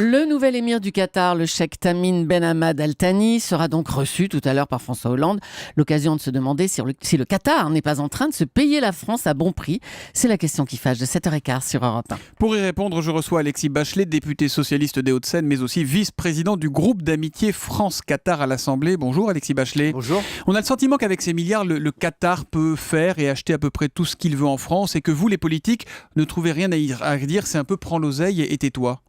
Le nouvel émir du Qatar, le cheikh Tamim Ben Hamad Al Thani, sera donc reçu tout à l'heure par François Hollande. L'occasion de se demander si le Qatar n'est pas en train de se payer la France à bon prix. C'est la question qui fâche de 7h15 sur Europe 1. Pour y répondre, je reçois Alexis Bachelet, député socialiste des Hauts-de-Seine, mais aussi vice-président du groupe d'amitié France-Qatar à l'Assemblée. Bonjour Alexis Bachelet. Bonjour. On a le sentiment qu'avec ces milliards, le Qatar peut faire et acheter à peu près tout ce qu'il veut en France et que vous, les politiques, ne trouvez rien à dire. C'est un peu prends l'oseille et tais-toi.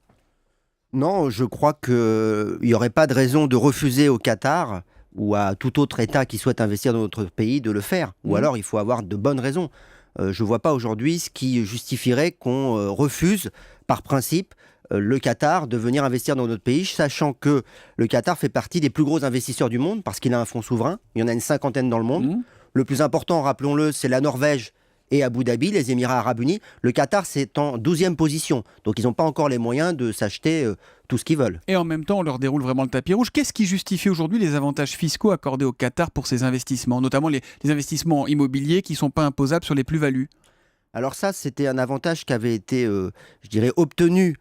Non, je crois qu'il n'y aurait pas de raison de refuser au Qatar ou à tout autre État qui souhaite investir dans notre pays de le faire. Ou alors, il faut avoir de bonnes raisons. Je ne vois pas aujourd'hui ce qui justifierait qu'on refuse, par principe, le Qatar de venir investir dans notre pays, sachant que le Qatar fait partie des plus gros investisseurs du monde parce qu'il a un fonds souverain. Il y en a une cinquantaine dans le monde. Le plus important, rappelons-le, c'est la Norvège et Abu Dhabi, les Émirats Arabes Unis. Le Qatar, c'est en 12e position. Donc, ils n'ont pas encore les moyens de s'acheter tout ce qu'ils veulent. Et en même temps, on leur déroule vraiment le tapis rouge. Qu'est-ce qui justifie aujourd'hui les avantages fiscaux accordés au Qatar pour ses investissements, notamment les investissements immobiliers qui ne sont pas imposables sur les plus-values ? Alors ça, c'était un avantage qui avait été, je dirais, obtenu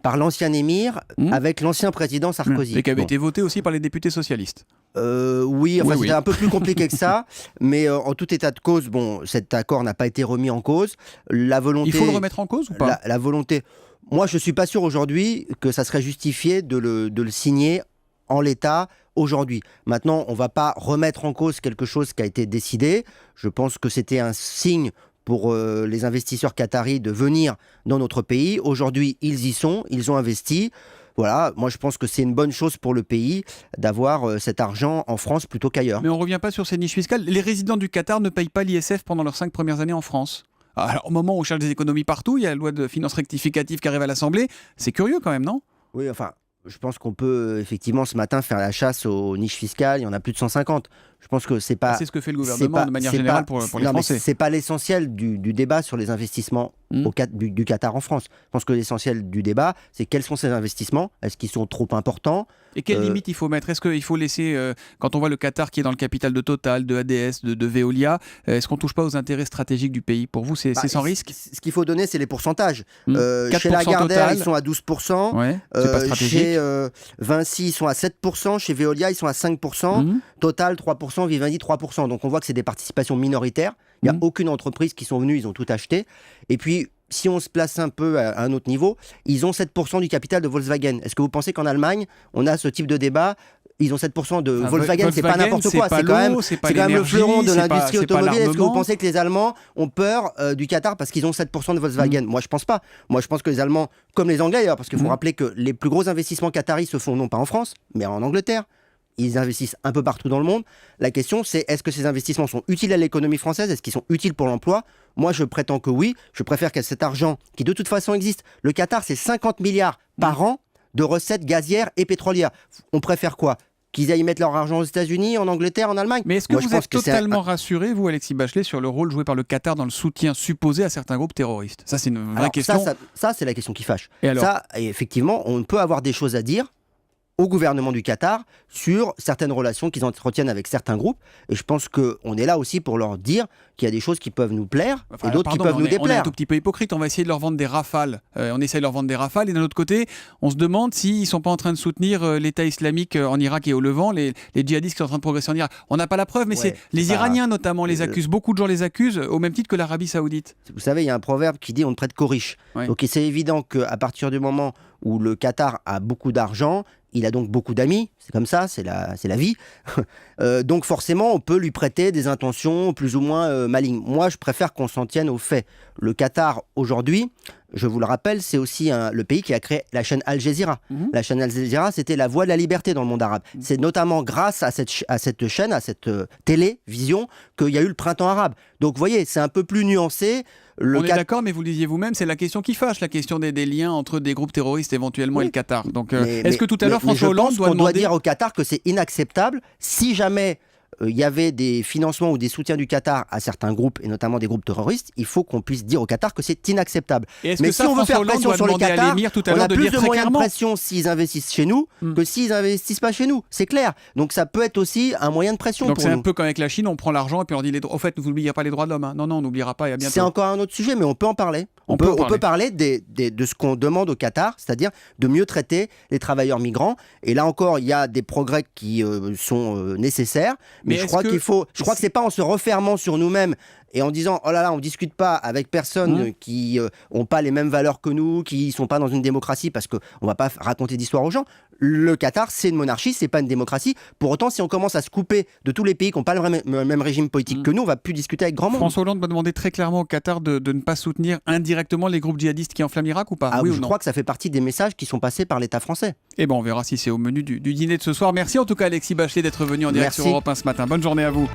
par l'ancien émir avec l'ancien président Sarkozy. Et qui avait été voté aussi par les députés socialistes. Oui, c'était un peu plus compliqué que ça, mais en tout état de cause, cet accord n'a pas été remis en cause. La volonté, il faut le remettre en cause ou pas ? La volonté. Moi, je ne suis pas sûr aujourd'hui que ça serait justifié de le signer en l'état aujourd'hui. Maintenant, on ne va pas remettre en cause quelque chose qui a été décidé. Je pense que c'était un signe pour les investisseurs qataris de venir dans notre pays. Aujourd'hui, ils y sont, ils ont investi. Voilà, moi je pense que c'est une bonne chose pour le pays d'avoir cet argent en France plutôt qu'ailleurs. Mais on ne revient pas sur ces niches fiscales. Les résidents du Qatar ne payent pas l'ISF pendant leurs 5 premières années en France. Alors au moment où on cherche des économies partout, il y a la loi de finances rectificative qui arrive à l'Assemblée. C'est curieux quand même, non ? Oui, enfin, je pense qu'on peut effectivement ce matin faire la chasse aux niches fiscales. Il y en a plus de 150. Je pense que c'est pas. C'est ce que fait le gouvernement de manière générale pour les Français. C'est pas l'essentiel du débat sur les investissements du Qatar en France. Je pense que l'essentiel du débat, c'est quels sont ces investissements. Est-ce qu'ils sont trop importants ? Et quelles limites il faut mettre ? Est-ce qu'il faut laisser, quand on voit le Qatar qui est dans le capital de Total, de ADS, de Veolia, est-ce qu'on ne touche pas aux intérêts stratégiques du pays ? Pour vous, c'est sans risque ? Ce qu'il faut donner, c'est les pourcentages. 4% chez Lagardère, Total. Ils sont à 12%. Ouais, c'est pas stratégique. Chez Vinci, ils sont à 7%. Chez Veolia, ils sont à 5%. Total, 3%. Vivendi, 3%. Donc on voit que c'est des participations minoritaires. Il n'y a aucune entreprise qui sont venues, ils ont tout acheté. Et puis, si on se place un peu à un autre niveau, ils ont 7% du capital de Volkswagen. Est-ce que vous pensez qu'en Allemagne, on a ce type de débat ? Ils ont 7% de Volkswagen, c'est pas n'importe quoi. C'est quand même le fleuron de l'industrie automobile. Est-ce que vous pensez que les Allemands ont peur du Qatar parce qu'ils ont 7% de Volkswagen ? Moi, je pense pas. Moi, je pense que les Allemands, comme les Anglais d'ailleurs, parce qu'il faut rappeler que les plus gros investissements qataris se font non pas en France, mais en Angleterre. Ils investissent un peu partout dans le monde. La question, c'est est-ce que ces investissements sont utiles à l'économie française ? Est-ce qu'ils sont utiles pour l'emploi ? Moi, je prétends que oui. Je préfère que cet argent, qui de toute façon existe, le Qatar, c'est 50 milliards par an de recettes gazières et pétrolières. On préfère quoi ? Qu'ils aillent mettre leur argent aux États-Unis, en Angleterre, en Allemagne ? Mais est-ce que vous êtes totalement rassuré, vous, Alexis Bachelet, sur le rôle joué par le Qatar dans le soutien supposé à certains groupes terroristes ? Ça, c'est une vraie question. Ça, c'est la question qui fâche. Et alors ? Ça, effectivement, on peut avoir des choses à dire au gouvernement du Qatar sur certaines relations qu'ils entretiennent avec certains groupes. Et je pense qu'on est là aussi pour leur dire qu'il y a des choses qui peuvent nous plaire et d'autres qui peuvent nous déplaire. On est un tout petit peu hypocrite. On va essayer de leur vendre des rafales. On essaie de leur vendre des rafales. Et d'un autre côté, on se demande s'ils ne sont pas en train de soutenir l'État islamique en Irak et au Levant, les djihadistes qui sont en train de progresser en Irak. On n'a pas la preuve, mais les Iraniens notamment les accusent. Beaucoup de gens les accusent au même titre que l'Arabie Saoudite. Vous savez, il y a un proverbe qui dit on ne prête qu'aux riches. Donc c'est évident qu'à partir du moment où le Qatar a beaucoup d'argent, il a donc beaucoup d'amis, c'est comme ça, c'est la vie. Donc forcément, on peut lui prêter des intentions plus ou moins malignes. Moi, je préfère qu'on s'en tienne aux faits. Le Qatar, aujourd'hui, je vous le rappelle, c'est aussi le pays qui a créé la chaîne Al Jazeera. La chaîne Al Jazeera, c'était la voix de la liberté dans le monde arabe. C'est notamment grâce à cette chaîne, à cette télévision, qu'il y a eu le printemps arabe. Donc vous voyez, c'est un peu plus nuancé. On est d'accord, mais vous le disiez vous-même, c'est la question qui fâche, la question des liens entre des groupes terroristes éventuellement et le Qatar. Donc, est-ce que tout à l'heure, François Hollande doit dire au Qatar que c'est inacceptable si jamais il y avait des financements ou des soutiens du Qatar à certains groupes, et notamment des groupes terroristes, il faut qu'on puisse dire au Qatar que c'est inacceptable. Mais si on veut faire pression sur le Qatar, on a plus de moyens de pression s'ils investissent chez nous que s'ils investissent pas chez nous. C'est clair. Donc ça peut être aussi un moyen de pression pour nous. Donc c'est un peu comme avec la Chine, on prend l'argent et puis on dit au fait, vous n'oubliez pas les droits de l'homme. Hein. Non, on n'oubliera pas. Et à bientôt. C'est encore un autre sujet, mais on peut en parler. On peut parler de ce qu'on demande au Qatar, c'est-à-dire de mieux traiter les travailleurs migrants. Et là encore, il y a des progrès qui sont nécessaires. Mais je crois que c'est pas en se refermant sur nous-mêmes et en disant oh là là, on discute pas avec personne qui ont pas les mêmes valeurs que nous, qui sont pas dans une démocratie, parce que on va pas raconter d'histoire aux gens. Le Qatar, c'est une monarchie, c'est pas une démocratie. Pour autant, si on commence à se couper de tous les pays qui n'ont pas le même régime politique que nous, on va plus discuter avec grand monde. François Hollande va demander très clairement au Qatar de ne pas soutenir indirectement les groupes djihadistes qui enflamment l'Irak ou pas? Oui, je crois que ça fait partie des messages qui sont passés par l'État français. Et on verra si c'est au menu du dîner de ce soir. Merci en tout cas Alexis Bachelet d'être venu en direct sur Europe 1 ce matin. Bonne journée à vous.